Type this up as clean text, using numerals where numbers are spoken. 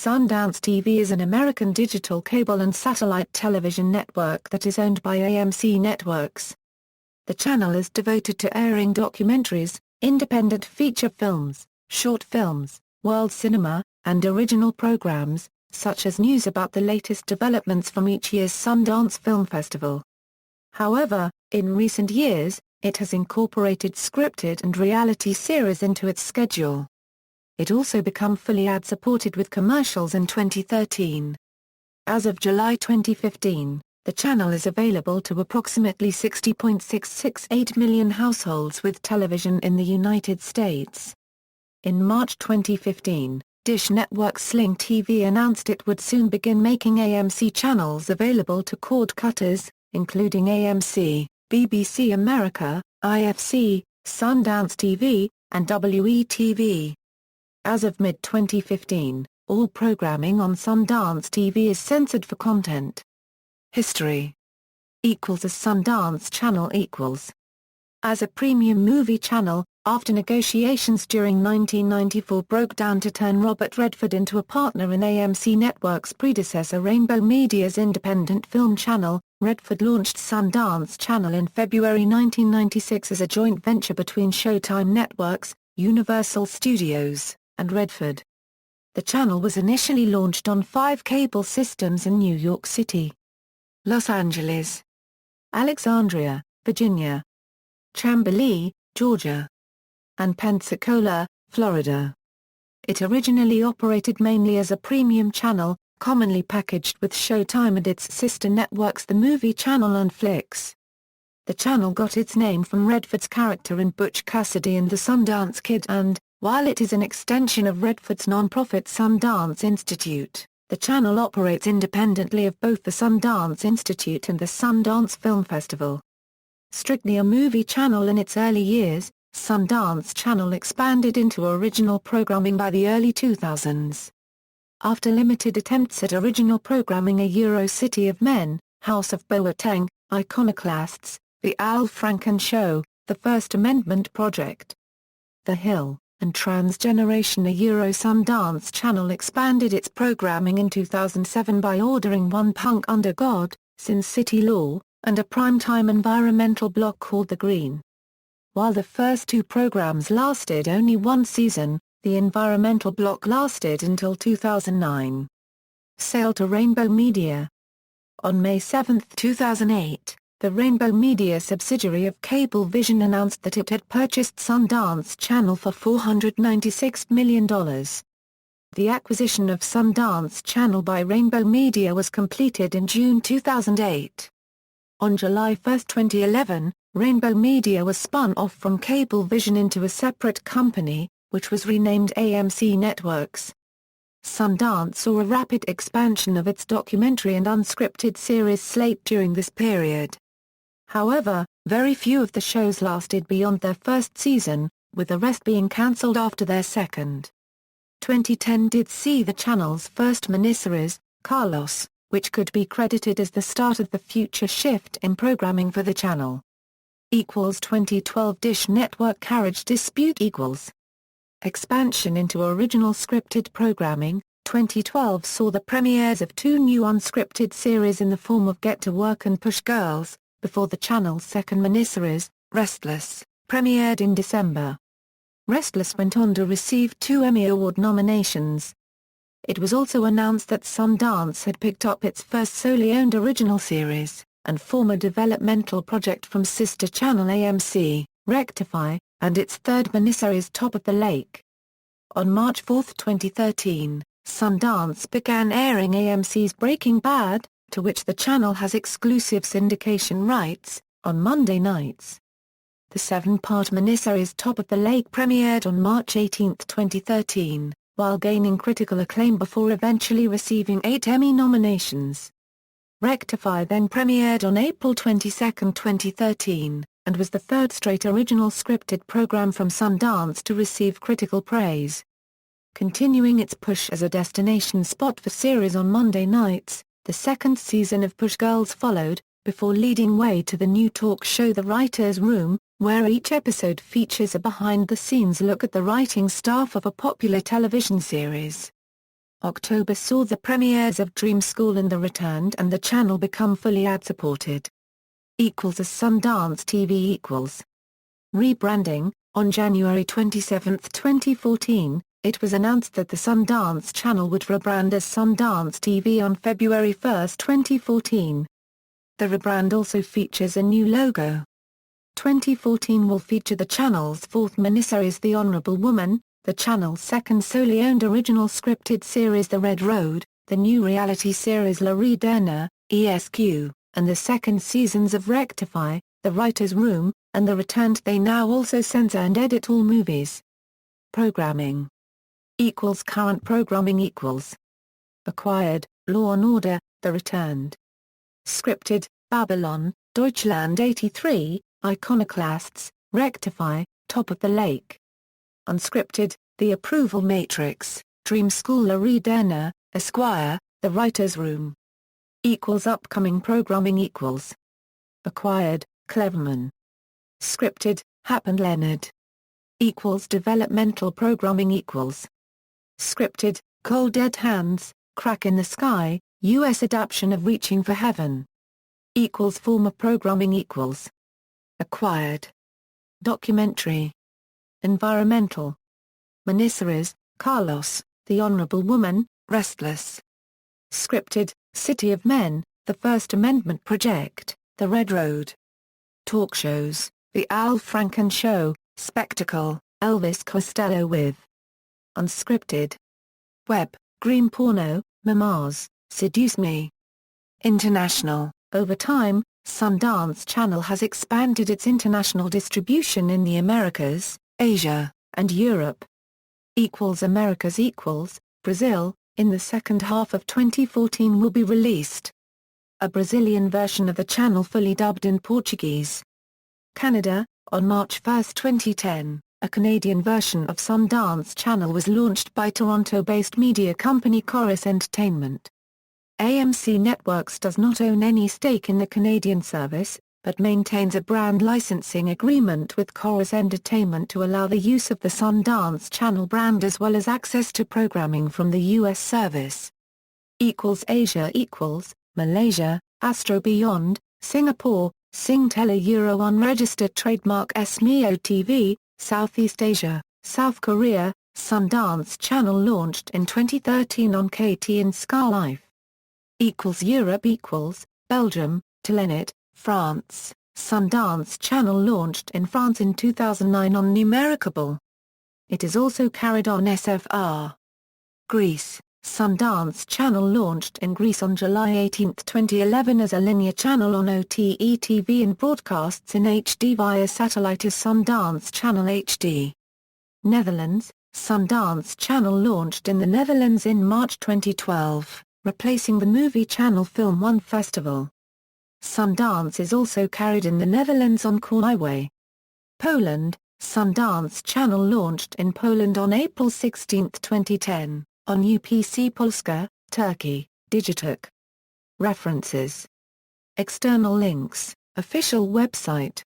SundanceTV is an American digital cable and satellite television network that is owned by AMC Networks. The channel is devoted to airing documentaries, independent feature films, short films, world cinema, and original programs, such as news about the latest developments from each year's Sundance Film Festival. However, in recent years, it has incorporated scripted and reality series into its schedule. It also became fully ad-supported with commercials in 2013. As of July 2015, the channel is available to approximately 60.668 million households with television in the United States. In March 2015, Dish Network's Sling TV announced it would soon begin making AMC channels available to cord cutters, including AMC, BBC America, IFC, SundanceTV, and WeTV. As of mid-2015, all programming on SundanceTV is censored for content. History = as Sundance Channel = As a premium movie channel, after negotiations during 1994 broke down to turn Robert Redford into a partner in AMC Network's predecessor Rainbow Media's independent film channel, Redford launched Sundance Channel in February 1996 as a joint venture between Showtime Networks, Universal Studios, and Redford. The channel was initially launched on 5 cable systems in New York City, Los Angeles, Alexandria, Virginia, Chamblee, Georgia, and Pensacola, Florida. It originally operated mainly as a premium channel, commonly packaged with Showtime and its sister networks The Movie Channel and Flix. The channel got its name from Redford's character in Butch Cassidy and the Sundance Kid and, while it is an extension of Redford's non-profit Sundance Institute, the channel operates independently of both the Sundance Institute and the Sundance Film Festival. Strictly a movie channel in its early years, Sundance Channel expanded into original programming by the early 2000s. After limited attempts at original programming, City of Men, House of Boateng, Iconoclasts, The Al Franken Show, The First Amendment Project, The Hill, and Transgeneration, Sundance Channel expanded its programming in 2007 by ordering One Punk Under God, Sin City Law, and a primetime environmental block called The Green. While the first 2 programs lasted only 1 season, the environmental block lasted until 2009. Sale to Rainbow Media. On May 7, 2008, the Rainbow Media subsidiary of Cablevision announced that it had purchased Sundance Channel for $496 million. The acquisition of Sundance Channel by Rainbow Media was completed in June 2008. On July 1, 2011, Rainbow Media was spun off from Cablevision into a separate company, which was renamed AMC Networks. Sundance saw a rapid expansion of its documentary and unscripted series slate during this period. However, very few of the shows lasted beyond their first season, with the rest being cancelled after their second. 2010 did see the channel's first miniseries, Carlos, which could be credited as the start of the future shift in programming for the channel. 2012 Dish Network Carriage Dispute Expansion into original scripted programming. 2012 saw the premieres of 2 new unscripted series in the form of Get to Work and Push Girls, before the channel's second miniseries, Restless, premiered in December. Restless went on to receive 2 Emmy Award nominations. It was also announced that Sundance had picked up its first solely owned original series, and former developmental project from sister channel AMC, Rectify, and its third miniseries Top of the Lake. On March 4, 2013, Sundance began airing AMC's Breaking Bad, to which the channel has exclusive syndication rights, on Monday nights. The 7-part miniseries Top of the Lake premiered on March 18, 2013, while gaining critical acclaim before eventually receiving 8 Emmy nominations. Rectify then premiered on April 22, 2013, and was the 3rd straight original scripted program from Sundance to receive critical praise. Continuing its push as a destination spot for series on Monday nights, the 2nd season of Push Girls followed, before leading way to the new talk show The Writer's Room, where each episode features a behind-the-scenes look at the writing staff of a popular television series. October saw the premieres of Dream School and The Returned and the channel become fully ad-supported. As SundanceTV equals. Rebranding. On January 27, 2014, it was announced that the Sundance Channel would rebrand as Sundance TV on February 1, 2014. The rebrand also features a new logo. 2014 will feature the channel's fourth miniseries The Honorable Woman, the channel's second solely owned original scripted series The Red Road, the new reality series La Rue Dernier, ESQ, and the second seasons of Rectify, The Writer's Room, and The Returned. They now also censor and edit all movies. Programming. Current programming Acquired, Law & Order, The Returned. Scripted, Babylon, Deutschland 83, Iconoclasts, Rectify, Top of the Lake. Unscripted, The Approval Matrix, Dream School La Rue Dernier, Esquire, The Writer's Room. Upcoming programming Acquired, Cleverman. Scripted, Hap and Leonard. Developmental programming Scripted, Cold Dead Hands, Crack in the Sky, U.S. adaptation of Reaching for Heaven. Former programming Acquired. Documentary. Environmental. Miniseries, Carlos, The Honorable Woman, Restless. Scripted, City of Men, The First Amendment Project, The Red Road. Talk shows, The Al Franken Show, Spectacle, Elvis Costello with. Unscripted. Web, Green Porno, Memoirs, Seduce Me. International. Over time, Sundance Channel has expanded its international distribution in the Americas, Asia, and Europe. Americas Brazil, in the second half of 2014 will be released. A Brazilian version of the channel fully dubbed in Portuguese. Canada, on March 1, 2010, a Canadian version of Sundance Channel was launched by Toronto-based media company Corus Entertainment. AMC Networks does not own any stake in the Canadian service, but maintains a brand licensing agreement with Corus Entertainment to allow the use of the Sundance Channel brand as well as access to programming from the U.S. service. Asia Malaysia, Astro Beyond, Singapore, Singtel Euro unregistered trademark SMEO TV, Southeast Asia, South Korea, Sundance Channel launched in 2013 on KT and Sky Life. Europe Belgium, Telenet, France, Sundance Channel launched in France in 2009 on Numericable. It is also carried on SFR. Greece, Sundance Channel launched in Greece on July 18, 2011 as a linear channel on OTE TV and broadcasts in HD via satellite as Sundance Channel HD. Netherlands, Sundance Channel launched in the Netherlands in March 2012, replacing the movie channel Film Festival. Sundance is also carried in the Netherlands on Highway. Poland, Sundance Channel launched in Poland on April 16, 2010, on UPC Polska, Turkey, Digitalk. References. External links, official website.